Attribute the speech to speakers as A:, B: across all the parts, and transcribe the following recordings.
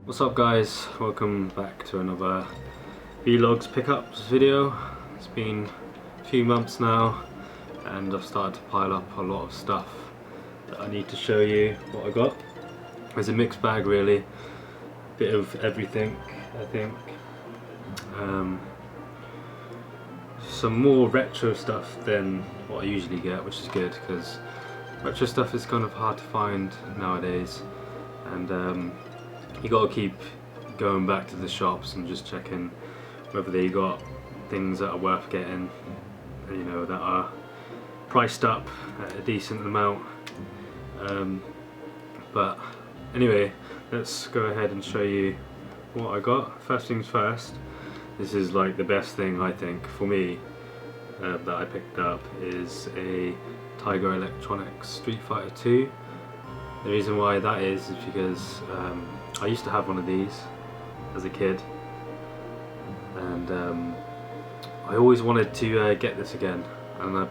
A: What's up guys, welcome back to another vlogs pickups video. It's been a few months now and I've started to pile up a lot of stuff that I need to show you what I got. It's a mixed bag really, bit of everything I think. Some more retro stuff than what I usually get, which is good because retro stuff is kind of hard to find nowadays, and you gotta keep going back to the shops and just checking whether they got things that are worth getting, you know, that are priced up at a decent amount. But anyway, let's go ahead and show you what I got. First things first, this is like the best thing I think for me that I picked up is a Tiger Electronics Street Fighter 2. The reason why that is because I used to have one of these as a kid, and I always wanted to get this again, and I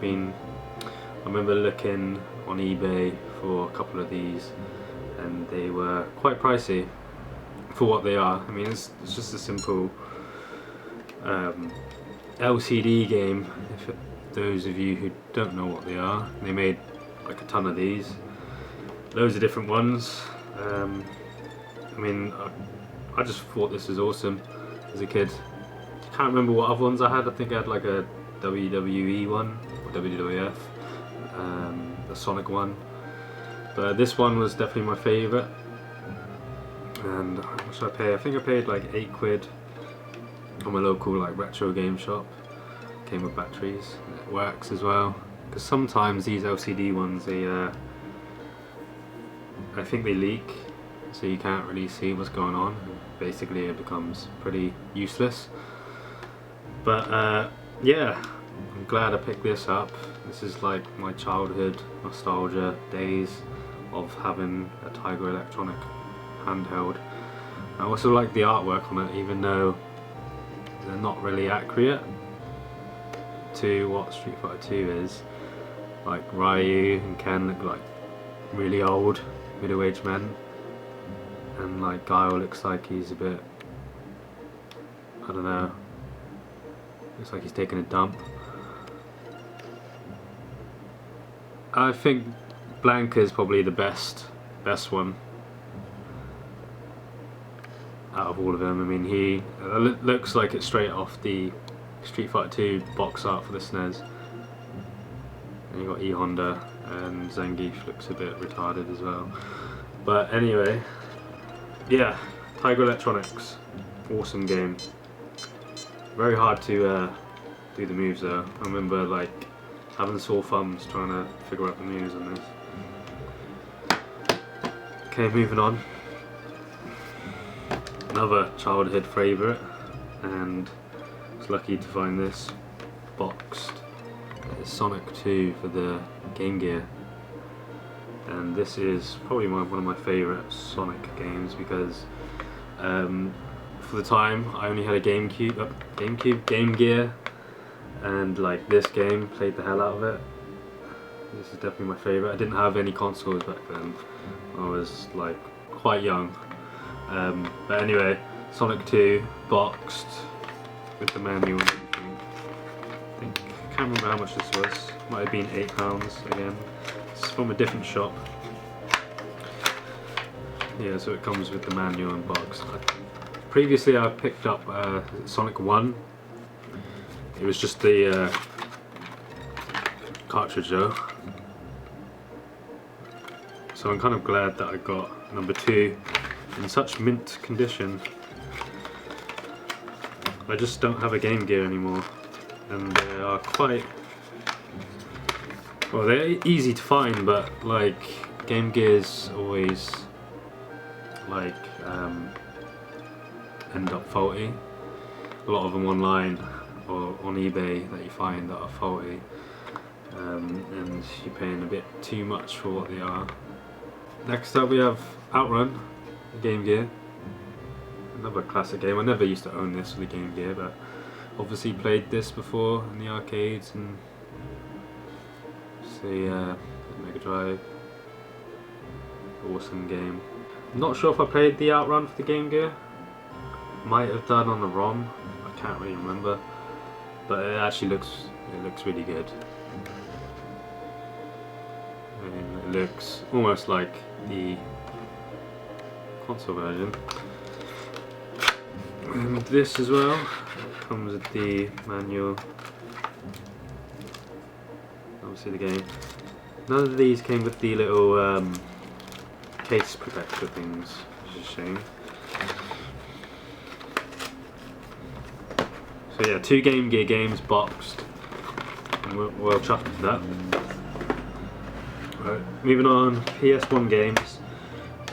A: remember looking on eBay for a couple of these and they were quite pricey for what they are. I mean, it's just a simple LCD game. If those of you who don't know what they are, they made like a ton of these, loads of different ones. I mean, I just thought this was awesome as a kid. Can't remember what other ones I had. I think I had like a WWE one or WWF, a Sonic one, but this one was definitely my favourite. And how much did I pay? I think I paid like £8 from a local like retro game shop. Came with batteries. It works as well, because sometimes these LCD ones, they I think they leak, so you can't really see what's going on. Basically it becomes pretty useless. But yeah, I'm glad I picked this up. This is like my childhood nostalgia days of having a Tiger Electronic handheld. I also like the artwork on it, even though they're not really accurate to what Street Fighter 2 is. Like Ryu and Ken look like really old middle-aged men, and like Guile looks like he's a bit, I don't know, looks like he's taking a dump. I think Blanka is probably the best one out of all of them. I mean, he looks like it's straight off the Street Fighter 2 box art for the SNES. And you got E Honda, and Zangief looks a bit retarded as well. But anyway, yeah, Tiger Electronics, awesome game. Very hard to do the moves though. I remember like having sore thumbs trying to figure out the moves on this. Okay, moving on. Another childhood favourite, and I was lucky to find this boxed. It's Sonic 2 for the Game Gear, and this is probably one of my favourite Sonic games because for the time I only had a Game Gear, and like this game played the hell out of it. This is definitely my favourite. I didn't have any consoles back then. I was like quite young. But anyway, Sonic 2 boxed with the manual and everything. I can't remember how much this was. Might have been £8 again. It's from a different shop. Yeah, so it comes with the manual and box. Previously I picked up Sonic 1. It was just the cartridge though. So I'm kind of glad that I got number 2 in such mint condition. I just don't have a Game Gear anymore, and they are quite, well, they're easy to find, but like Game Gears always like end up faulty. A lot of them online or on eBay that you find that are faulty, and you're paying a bit too much for what they are. Next up we have Outrun, the Game Gear. Another classic game. I never used to own this for the Game Gear, but obviously played this before in the arcades and the Mega Drive. Awesome game. I'm not sure if I played the Outrun for the Game Gear. Might have done on the ROM. I can't really remember, but it actually looks really good. I mean, it looks almost like the console version. And this as well comes with the manual. Obviously the game. None of these came with the little case protector things, which is a shame. So yeah, 2 Game Gear games boxed. And we're well chuffed with that. Right, moving on, PS1 games.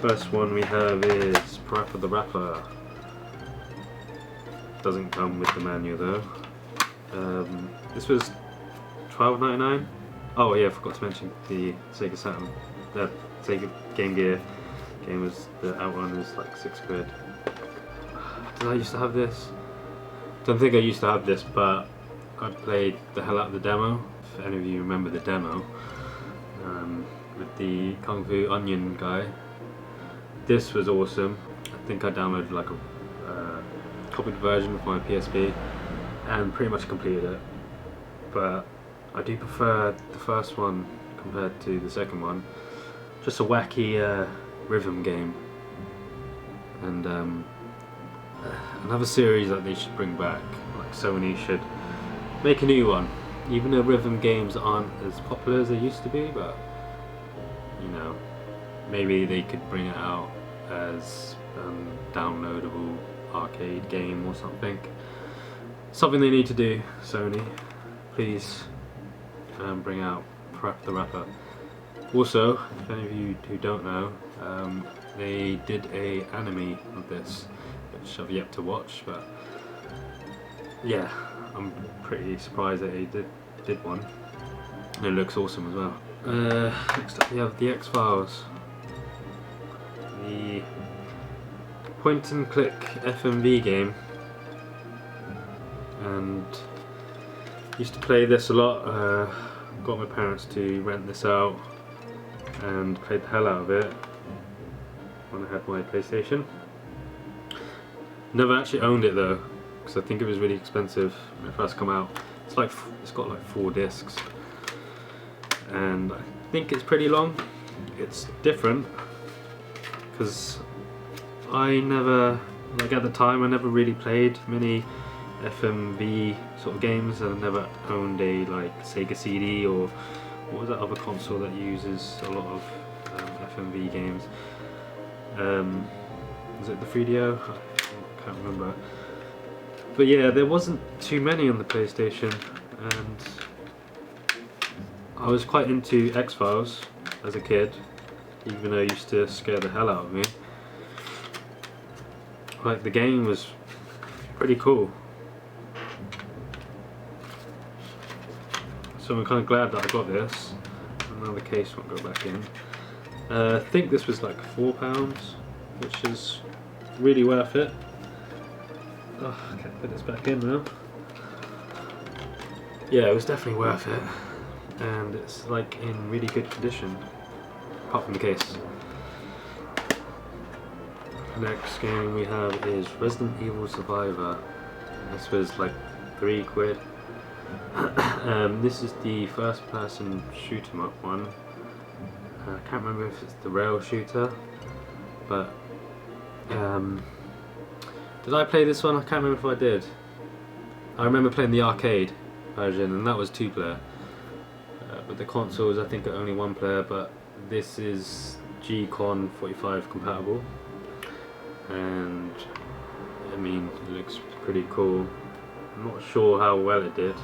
A: First one we have is Parappa the Rapper. Doesn't come with the manual though. This was $12.99. Oh yeah, I forgot to mention the Sega Saturn. The Sega Game Gear game was the Outrun is like £6. Did I used to have this? Don't think I used to have this, but I played the hell out of the demo. If any of you remember the demo, with the Kung Fu Onion guy. This was awesome. I think I downloaded like a copied version for my PSP and pretty much completed it. But I do prefer the first one compared to the second one. Just a wacky rhythm game, and another series that they should bring back. Like Sony should make a new one, even though rhythm games aren't as popular as they used to be. But you know, maybe they could bring it out as downloadable arcade game or something. Something they need to do, Sony. Please bring out Parappa the Rapper. Also, if any of you who don't know, they did a anime of this, which I've yet to watch, but yeah, I'm pretty surprised that they did one. And it looks awesome as well. Next up we have the X-Files. The point and click FMV game, and used to play this a lot. Got my parents to rent this out and played the hell out of it when I had my PlayStation. Never actually owned it though, because I think it was really expensive when it first came out. It's got like 4 discs, and I think it's pretty long. It's different because I never, like at the time, I never really played many FMV sort of games, and I never owned a like Sega CD or what was that other console that uses a lot of FMV games? Was it the 3DO? I can't remember. But yeah, there wasn't too many on the PlayStation, and I was quite into X-Files as a kid, even though it used to scare the hell out of me. Like, the game was pretty cool. So I'm kind of glad that I got this. And now the case won't go back in. I think this was like £4, which is really worth it. Oh, I can't put this back in now. Yeah, it was definitely worth it. And it's like in really good condition, apart from the case. The next game we have is Resident Evil Survivor. This was like £3. This is the first person shoot 'em up one. I can't remember if it's the rail shooter, but did I play this one? I can't remember if I did. I remember playing the arcade version, and that was 2-player. But the consoles, I think, are only 1-player, but this is G-Con 45 compatible. And I mean, it looks pretty cool. I'm not sure how well it did.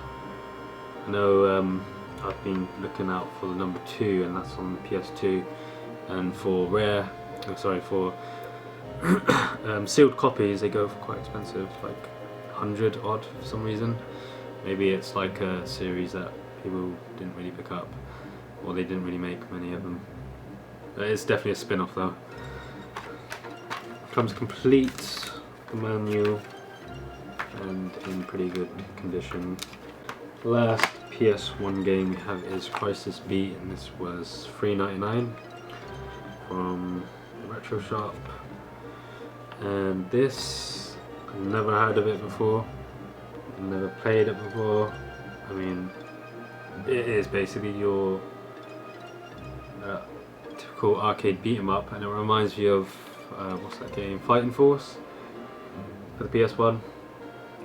A: I know I've been looking out for the number 2, and that's on PS2. And for sealed copies, they go for quite expensive, like 100 odd for some reason. Maybe it's like a series that people didn't really pick up, or they didn't really make many of them. It's definitely a spin-off though. Comes complete, the manual, and in pretty good condition. The last PS1 game we have is Crisis Beat, and this was $3.99 from the retro shop. And this, I've never heard of it before, never played it before. I mean, it is basically your typical arcade beat 'em up, and it reminds me of what's that game? Fighting Force for the PS1.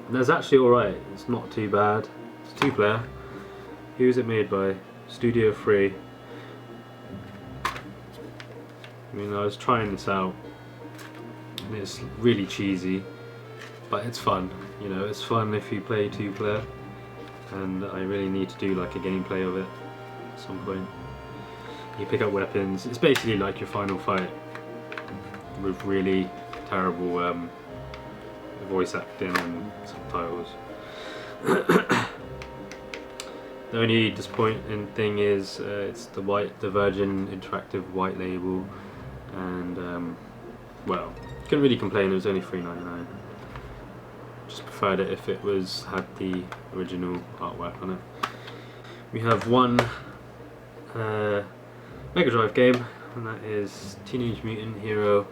A: And it's actually alright, it's not too bad. It's 2-player. Who is it made by? Studio 3. I mean, I was trying this out, and it's really cheesy, but it's fun. You know, it's fun if you play 2-player, and I really need to do like a gameplay of it at some point. You pick up weapons. It's basically like your Final Fight with really terrible voice acting and subtitles. The only disappointing thing is it's the Virgin Interactive white label, and well, couldn't really complain. It was only $3.99. Just preferred it if it had the original artwork on it. We have one Mega Drive game, and that is Teenage Mutant Hero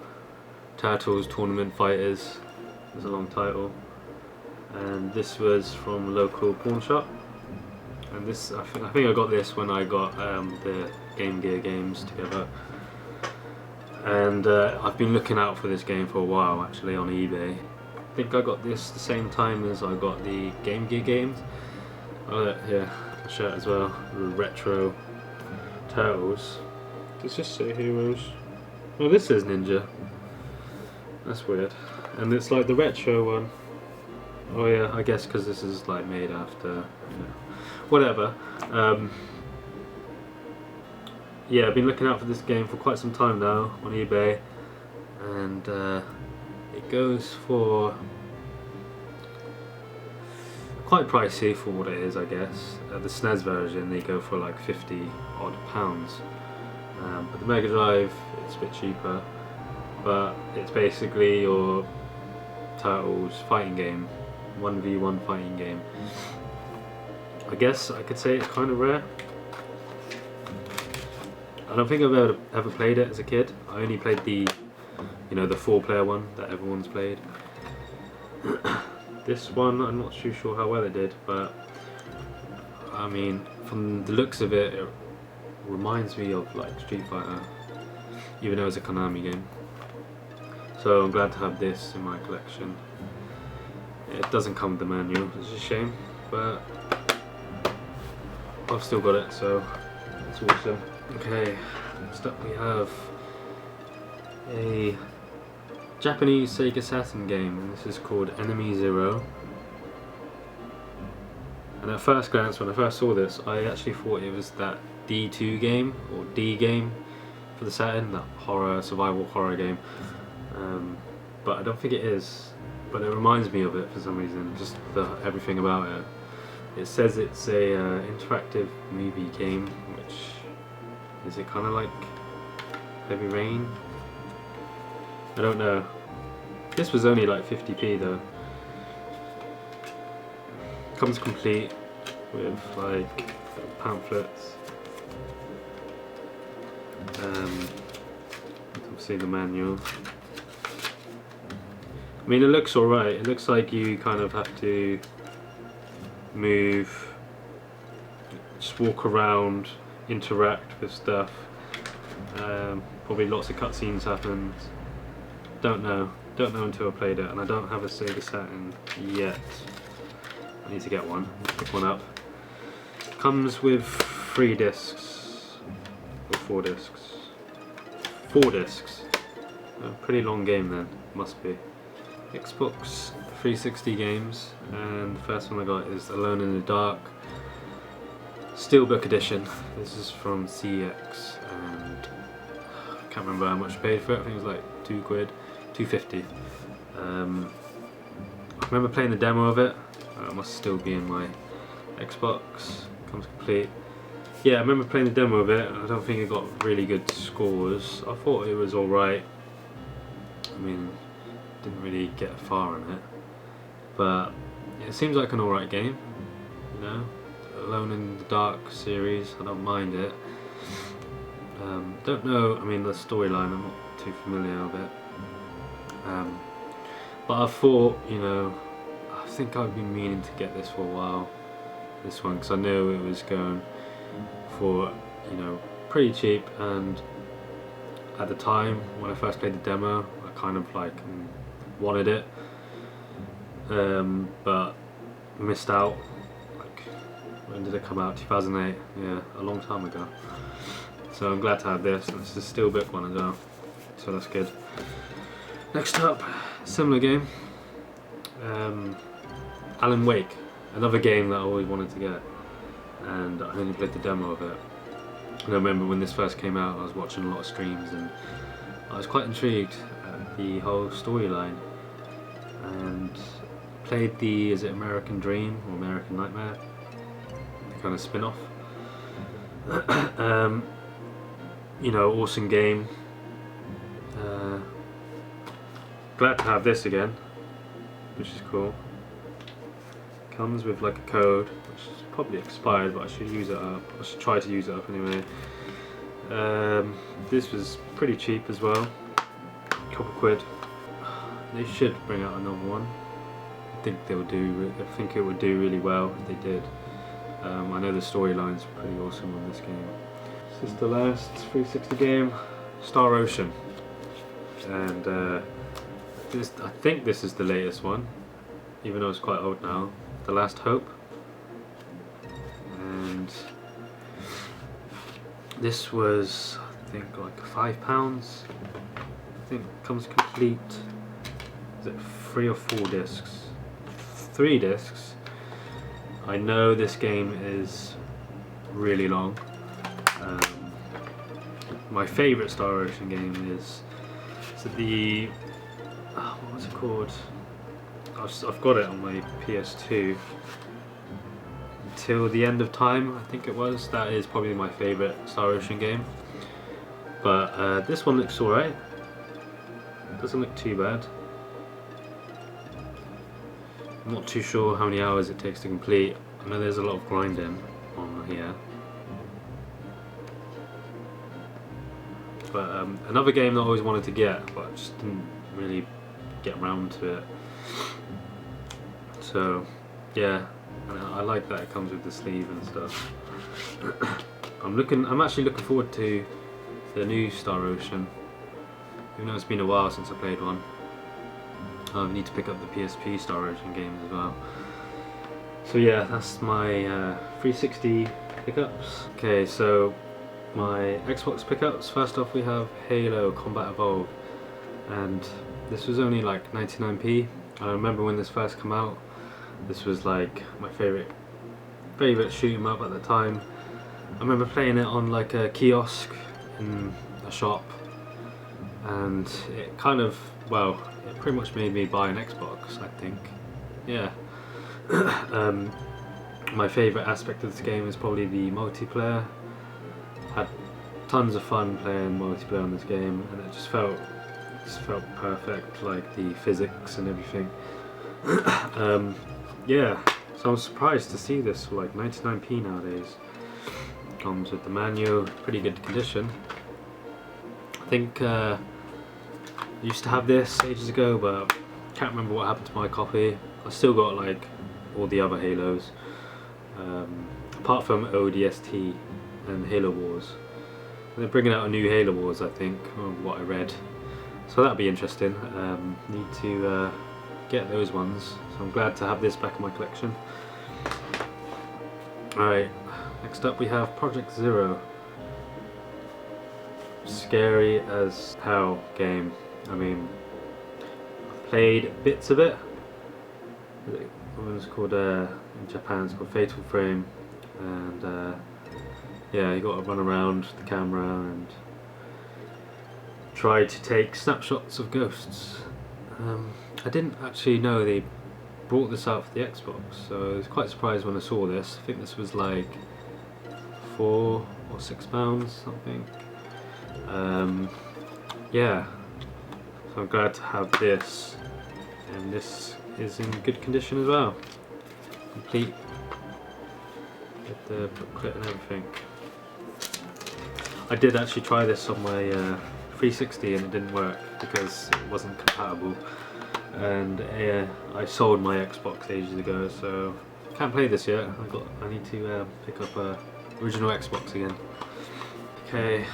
A: Turtles Tournament Fighters. It's a long title, and this was from a local pawn shop. And this, I think I got this when I got the Game Gear games together. And I've been looking out for this game for a while, actually, on eBay. I think I got this the same time as I got the Game Gear games. Oh yeah, the shirt as well, the retro Turtles. Does this say Heroes? Oh, this says Ninja. That's weird. And it's like the retro one. Oh yeah, I guess because this is like made after, you know, whatever. Yeah, I've been looking out for this game for quite some time now on eBay, and it goes for quite pricey for what it is, I guess. The SNES version, they go for like 50 odd pounds, but the Mega Drive, it's a bit cheaper. But it's basically your Turtles fighting game, 1v1 fighting game. I guess I could say it's kind of rare. I don't think I've ever played it as a kid. I only played the, you know, the 4-player one that everyone's played. This one, I'm not too sure how well it did, but I mean, from the looks of it, it reminds me of like Street Fighter, even though it's a Konami game. So I'm glad to have this in my collection. It doesn't come with the manual, which is a shame, but I've still got it, so it's awesome. Okay, next up we have a Japanese Sega Saturn game, and this is called Enemy Zero. And at first glance, when I first saw this, I actually thought it was that D2 game, or D game for the Saturn, that survival horror game. But I don't think it is. But it reminds me of it for some reason, just everything about it. It says it's a interactive movie game, which is it kind of like Heavy Rain? I don't know. This was only like 50p though. Comes complete with like pamphlets. Obviously the manual. I mean, it looks alright. It looks like you kind of have to move, just walk around, interact with stuff. Probably lots of cutscenes happen. Don't know until I played it, and I don't have a Sega Saturn yet. I need to get one, pick one up. Comes with 3 discs, or 4 discs. 4 discs. A pretty long game then, must be. Xbox 360 games, and the first one I got is Alone in the Dark Steelbook Edition. This is from CX, and I can't remember how much I paid for it. I think it was like £2, £2.50. I remember playing the demo of it. It must still be in my Xbox. Comes complete. Yeah, I remember playing the demo of it. I don't think it got really good scores. I thought it was alright. I mean, didn't really get far in it, but it seems like an alright game, you know. Alone in the Dark series, I don't mind it. Don't know, I mean, the storyline I'm not too familiar with it. But I thought, you know, I think I've been meaning to get this for a while, this one, because I knew it was going for, you know, pretty cheap, and at the time when I first played the demo I kind of like wanted it, but missed out. Like, when did it come out? 2008, yeah, a long time ago. So I'm glad to have this, and it's a Steelbook one as well, so that's good. Next up, similar game, Alan Wake, another game that I always wanted to get, and I only played the demo of it. And I remember when this first came out I was watching a lot of streams and I was quite intrigued at the whole storyline, and played the, is it American Dream or American Nightmare, the kind of spin-off. You know, awesome game. Glad to have this again, which is cool. Comes with like a code, which is probably expired, but I should use it up. I should try to use it up anyway. This was pretty cheap as well, a couple quid. They should bring out another one. I think they would do. I think it would do really well if they did. I know the storyline's pretty awesome on this game. This is the last 360 game, Star Ocean, and I think this is the latest one, even though it's quite old now. The Last Hope, and this was, I think, like £5. I think it comes complete. Is it 3 or 4 discs? 3 discs. I know this game is really long. My favourite Star Ocean game is the what was it called? I've got it on my PS2. Until the End of Time, I think it was. That is probably my favourite Star Ocean game. But this one looks alright. Doesn't look too bad. I'm not too sure how many hours it takes to complete. I know there's a lot of grinding on here. But another game that I always wanted to get, but I just didn't really get around to it. So yeah, I like that it comes with the sleeve and stuff. I'm actually looking forward to the new Star Ocean, even though it's been a while since I played one. I need to pick up the PSP Star Ocean games as well. So yeah, that's my 360 pickups. Okay, so my Xbox pickups. First off, we have Halo Combat Evolved, and this was only like 99p. I remember when this first came out, this was like my favourite shoot 'em up at the time. I remember playing it on like a kiosk in a shop, and it kind of, well, it pretty much made me buy an Xbox, I think. Yeah. My favourite aspect of this game is probably the multiplayer. Had tons of fun playing multiplayer on this game, and it just felt perfect, like the physics and everything. Yeah, so I'm surprised to see this for like 99p nowadays. Comes with the manual, pretty good condition. I think I used to have this ages ago, but can't remember what happened to my copy. I still got like all the other Halos, apart from ODST and Halo Wars. And they're bringing out a new Halo Wars, I think, from what I read. So that'll be interesting. Need to get those ones. So I'm glad to have this back in my collection. Alright, next up we have Project Zero. Scary as hell game. I mean, I've played bits of it. It's called, in Japan it's called Fatal Frame, and yeah, you got to run around the camera and try to take snapshots of ghosts. I didn't actually know they brought this out for the Xbox, so I was quite surprised when I saw this. I think this was like £4 or £6, something. Yeah, so I'm glad to have this, and this is in good condition as well. Complete with the booklet and everything. I did actually try this on my 360 and it didn't work because it wasn't compatible. And I sold my Xbox ages ago, so can't play this yet. I need to pick up a original Xbox again. Okay,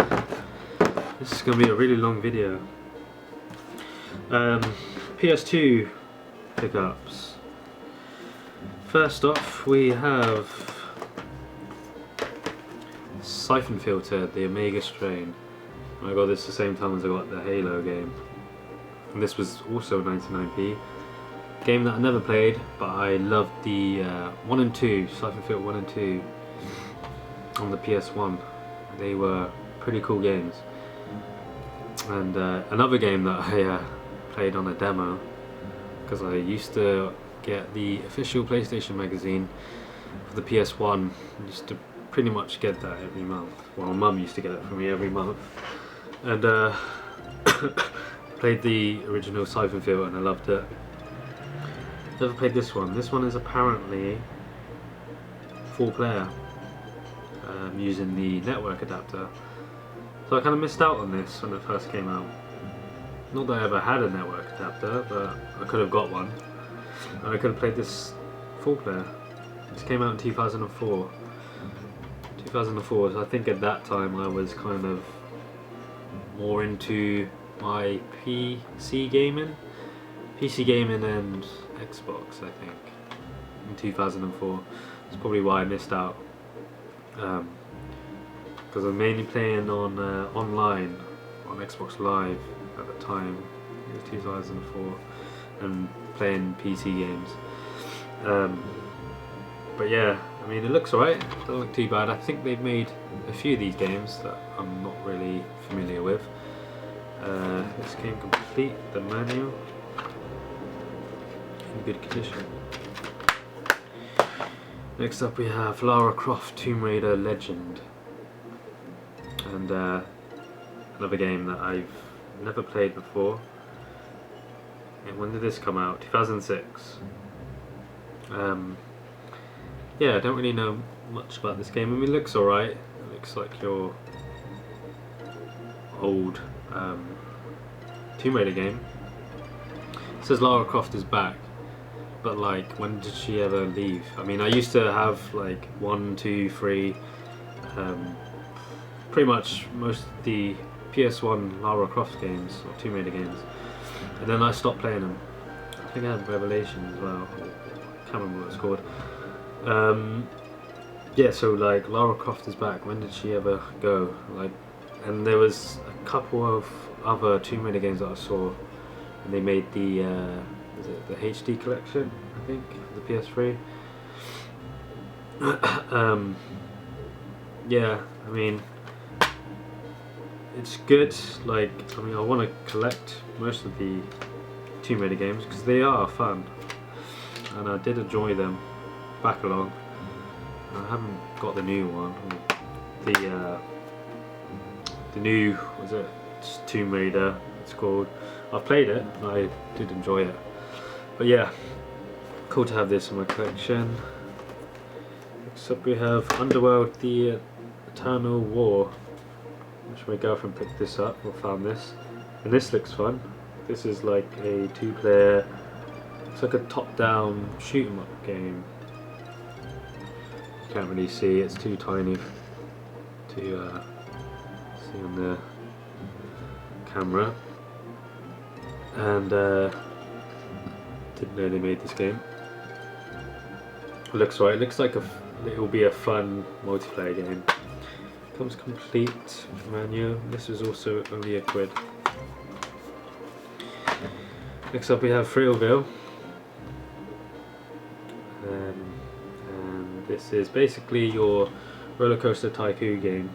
A: this is gonna be a really long video. PS2 pickups. First off, we have Siphon Filter, the Omega Strain. I got this the same time as I got the Halo game. And this was also 99p. Game that I never played, but I loved the 1 and 2, Siphon Filter 1 and 2 on the PS1. They were pretty cool games. And another game that I played on a demo, because I used to get the official PlayStation magazine for the PS1. I used to pretty much get that every month. Well, my mum used to get it for me every month. And played the original Siphon Filter and I loved it. Never played this one. This one is apparently 4-player, using the network adapter. So I kind of missed out on this when it first came out. Not that I ever had a network adapter, but I could have got one. And I could have played this 4-player. This came out in 2004. 2004, so I think at that time I was kind of more into my PC gaming and Xbox, I think, in 2004. That's probably why I missed out, because I'm mainly playing on online on Xbox Live at the time. It was 2004, and playing PC games. But yeah, I mean, it looks alright. Doesn't look too bad. I think they've made a few of these games that I'm not really familiar with. This came complete, the manual, in good condition. Next up we have Lara Croft Tomb Raider Legend, and another game that I've never played before. And when did this come out? 2006. Yeah, I don't really know much about this game. I mean, it looks alright. It looks like your old Tomb Raider game. It says Lara Croft is back, but like, when did she ever leave? I mean, I used to have like 1, 2, 3, pretty much most of the PS1 Lara Croft games, or Tomb Raider games, and then I stopped playing them. I think I had Revelation as well. I can't remember what it's called. Yeah, so like, Lara Croft is back. When did she ever go? Like, and there was a couple of other Tomb Raider games that I saw, and they made the is it the HD collection, I think, for the PS3. Yeah, I mean, it's good. Like, I mean, I want to collect most of the Tomb Raider games because they are fun, and I did enjoy them back along. I haven't got the new one. The new, was it Tomb Raider, it's called. I've played it and I did enjoy it. But yeah, cool to have this in my collection. Next up we have Underworld, the Eternal War, which my girlfriend picked this up or found this. And this looks fun. This is like a 2-player, it's like a top-down shoot 'em up game. Can't really see, it's too tiny to see on the camera. And didn't know they made this game. It looks right. It looks like it will be a fun multiplayer game. Comes complete manual. This is also only £1. Next up we have Thrillville. This is basically your roller coaster tycoon game,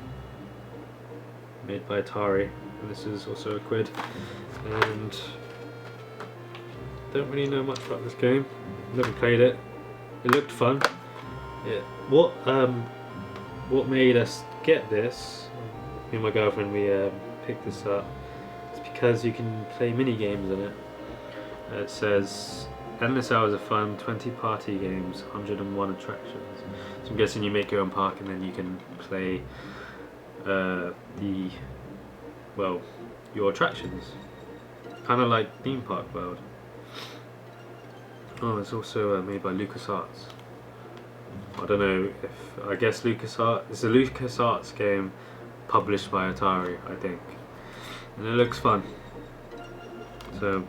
A: made by Atari, and this is also £1. And don't really know much about this game. Never played it. It looked fun. What made us get this? Me and my girlfriend, we picked this up. It's because you can play mini games in it. It says endless hours of fun, 20 party games, 101 attractions. So I'm guessing you make your own park and then you can play your attractions, kind of like theme park world. Oh, it's also made by LucasArts. I don't know if, I guess LucasArts, it's a LucasArts game published by Atari, I think, and it looks fun. So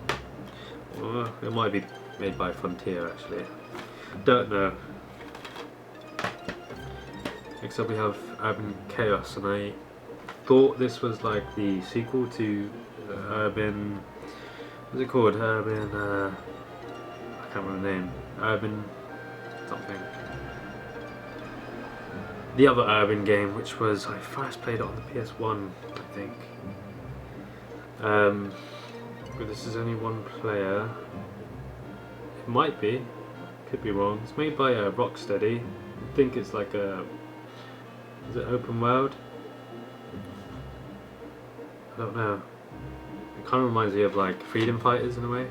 A: it might be made by Frontier actually, don't know. Next up we have Urban Chaos, and I thought this was like the sequel to Urban, what's it called? Urban, I can't remember the name. Urban something. The other Urban game, which was, I first played it on the PS1, I think. But this is only one player. It might be, could be wrong. It's made by Rocksteady. I think it's like a, is it open world? I don't know. It kind of reminds me of like Freedom Fighters in a way.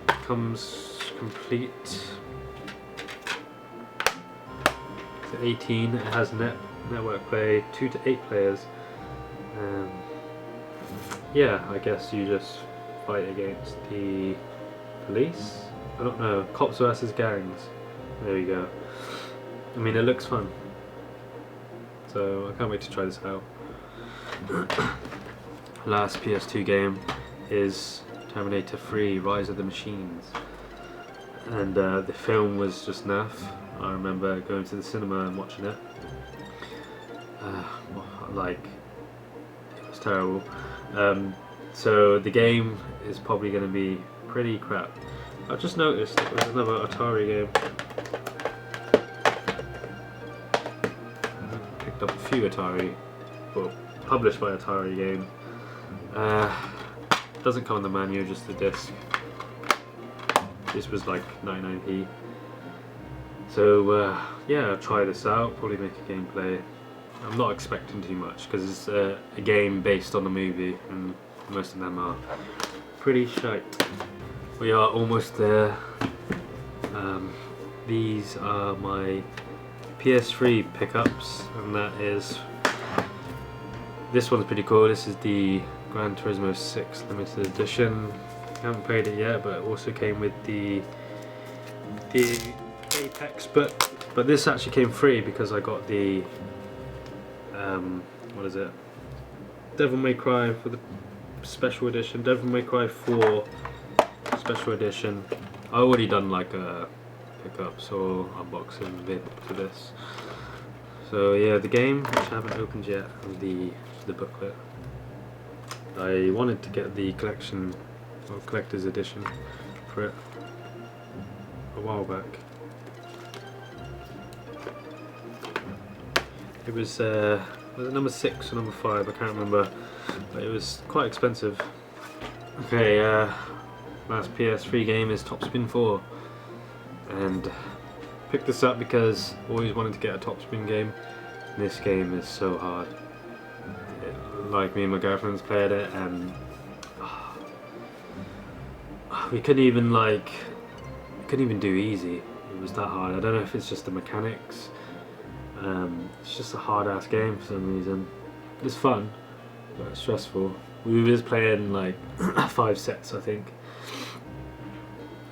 A: It comes complete. It's 18. It has network play, 2 to 8 players. Yeah, I guess you just fight against the police. I don't know. Cops versus gangs. There we go. I mean, it looks fun. So I can't wait to try this out. Last PS2 game is Terminator 3: Rise of the Machines, and the film was just naff. I remember going to the cinema and watching it. Like, it was terrible. So the game is probably going to be pretty crap. I just noticed there was another Atari game. Picked up a few Atari, well, published by Atari game. Doesn't come on the manual, just the disc. This was like 99p. So yeah, I'll try this out, probably make a gameplay. I'm not expecting too much because it's a game based on a movie, and most of them are pretty shite. We are almost there. These are my PS3 pickups, and that is, this one's pretty cool. This is the Gran Turismo 6 limited edition. I haven't played it yet, but it also came with the Apex, but this actually came free because I got the what is it? Devil May Cry for the special edition. Devil May Cry 4 special edition. I already done like a pickups or unboxing vid for this. So yeah, the game, which I haven't opened yet, and the booklet. I wanted to get the collection or collector's edition for it a while back. It was it number 6 or number 5? I can't remember, but it was quite expensive. Okay, last PS3 game is Topspin 4, and picked this up because I always wanted to get a Topspin game. And this game is so hard. Like, me and my girlfriend's played it, and we couldn't even do easy. It was that hard. I don't know if it's just the mechanics. It's just a hard ass game for some reason. It's fun, but it's stressful. We was playing like 5 sets, I think.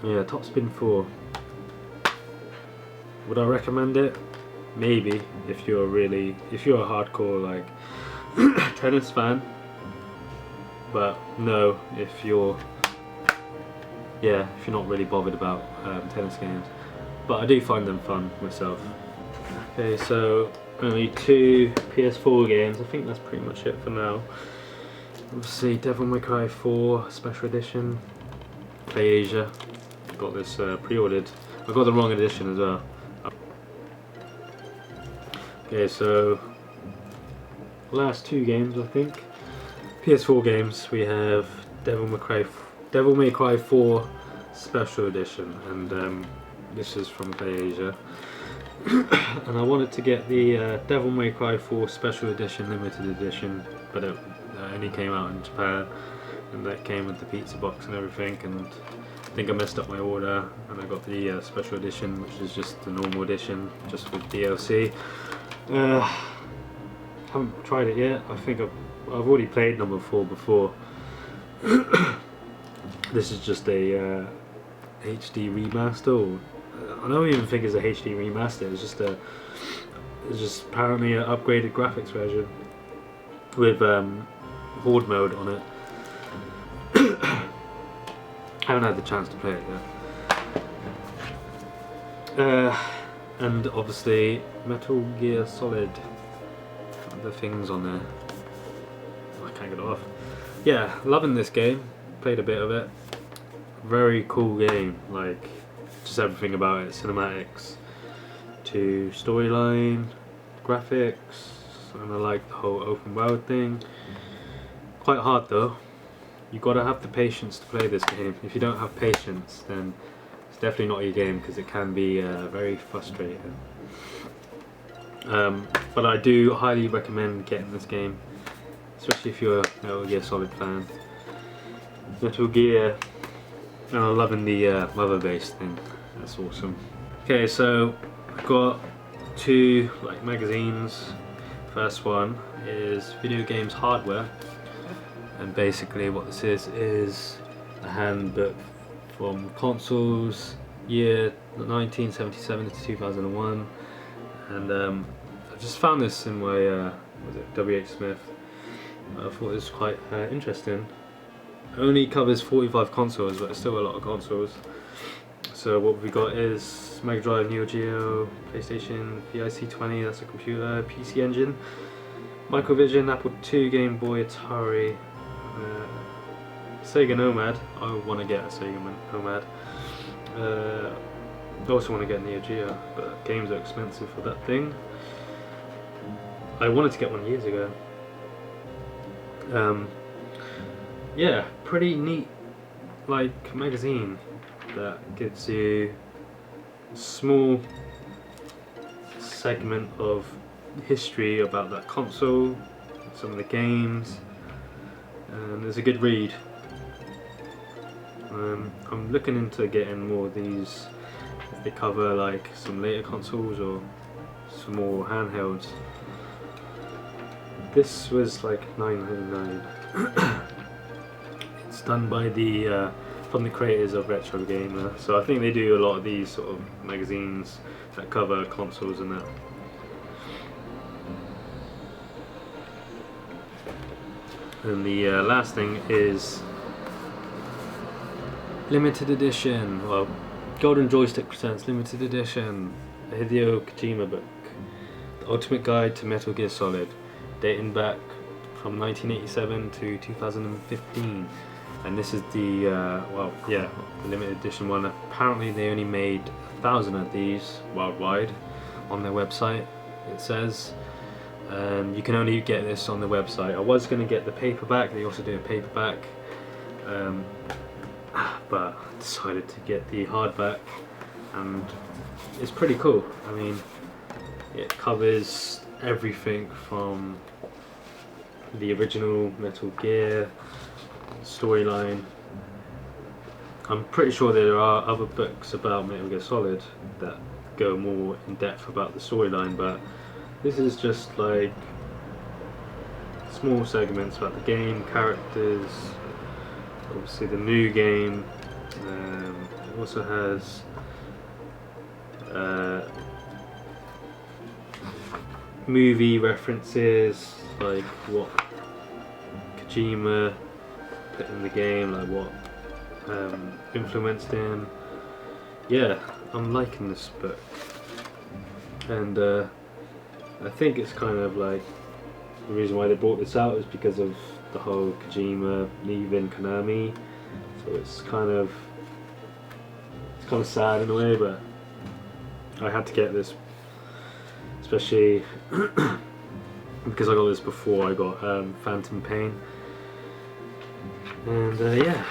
A: Yeah, Topspin 4. Would I recommend it? Maybe, if you're a hardcore like tennis fan. But no, if you're not really bothered about tennis games. But I do find them fun myself. Okay, so only 2 PS4 games. I think that's pretty much it for now. Obviously, Devil May Cry 4 Special Edition, Play Asia. Got this pre-ordered. I got the wrong edition as well. Okay, so last 2 games, I think. PS4 games. We have Devil May Cry 4 Special Edition, and this is from Play Asia. And I wanted to get the Devil May Cry 4 Special Edition Limited Edition, but it only came out in Japan, and that came with the pizza box and everything, and I think I messed up my order, and I got the Special Edition, which is just the normal edition, just with DLC. Haven't tried it yet. I think I've already played number 4 before. This is just a HD remaster. Or, I don't even think it's a HD remaster. It's just apparently an upgraded graphics version with horde mode on it. I haven't had the chance to play it yet. And obviously Metal Gear Solid. The things on there. I can't get it off. Yeah, loving this game. Played a bit of it. Very cool game. Like, just everything about it. Cinematics to storyline, graphics, and I like the whole open world thing. Quite hard though. You gotta have the patience to play this game. If you don't have patience, then it's definitely not your game, because it can be very frustrating. But I do highly recommend getting this game, especially if you're a Metal Gear Solid fan. Metal Gear, and I'm loving the mother base thing. That's awesome. Okay, so I've got 2 magazines. First one is Video Games Hardware, and basically what this is a handbook from consoles year 1977 to 2001. And I just found this in my was it W.H. Smith. I thought it was quite interesting. It only covers 45 consoles, but it's still a lot of consoles. So what we got is Mega Drive, Neo Geo, PlayStation, PIC-20, that's a computer, PC Engine, Microvision, Apple II, Game Boy, Atari, Sega Nomad. I want to get a Sega Nomad. I also want to get Neo Geo, but games are expensive for that thing. I wanted to get one years ago. Yeah, pretty neat magazine that gives you a small segment of history about that console, some of the games, and it's a good read. I'm looking into getting more of these. They cover some later consoles or some more handhelds. This was $9.99. It's done by from the creators of Retro Gamer, so I think they do a lot of these sort of magazines that cover consoles and that. And the last thing is limited edition. Well, Golden Joystick presents limited edition, the Hideo Kojima Book, the Ultimate Guide to Metal Gear Solid, dating back from 1987 to 2015. And this is the the limited edition one. Apparently they only made 1,000 of these worldwide on their website, it says. You can only get this on the website. I was going to get the paperback, they also do a paperback, but I decided to get the hardback, and it's pretty cool. I mean, it covers everything from the original Metal Gear storyline. I'm pretty sure there are other books about Metal Gear Solid that go more in depth about the storyline, but this is just small segments about the game, characters, obviously the new game. It also has movie references, like what Kojima put in the game, like what influenced him. Yeah, I'm liking this book, and I think it's kind of the reason why they brought this out is because of the whole Kojima leaving Konami. So it's kind of sad in a way, but I had to get this, especially because I got this before I got Phantom Pain. And yeah,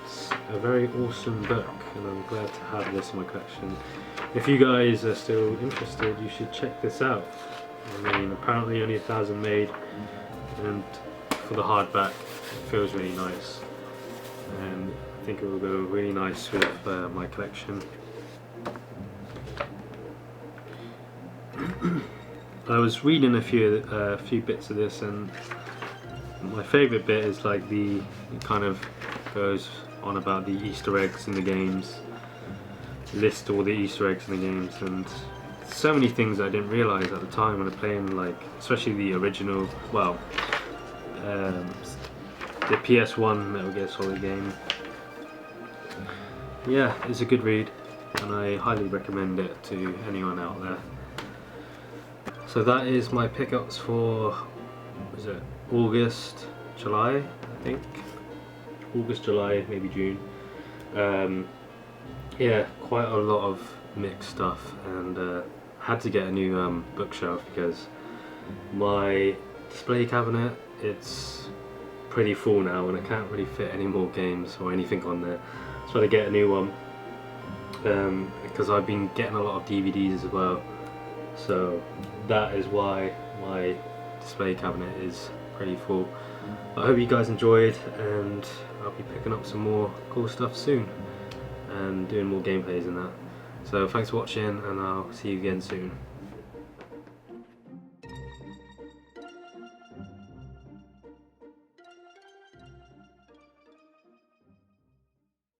A: it's a very awesome book, and I'm glad to have this in my collection. If you guys are still interested, you should check this out. I mean, apparently only 1,000 made, and for the hardback it feels really nice, and I think it will go really nice with my collection. I was reading a few bits of this, and my favourite bit is like it kind of goes on about the Easter eggs in the games, list all the Easter eggs in the games, and so many things I didn't realise at the time when I was playing, like especially the original, well, the PS1 Metal Gear Solid game. Yeah, it's a good read, and I highly recommend it to anyone out there. So that is my pickups for, was it August, July, I think? August, July, maybe June. Yeah, quite a lot of mixed stuff, and had to get a new bookshelf because my display cabinet, it's pretty full now and I can't really fit any more games or anything on there. So I had to get a new one, because I've been getting a lot of DVDs as well. So that is why my display cabinet is pretty full. I hope you guys enjoyed, and I'll be picking up some more cool stuff soon and doing more gameplays and that. So thanks for watching, and I'll see you again soon.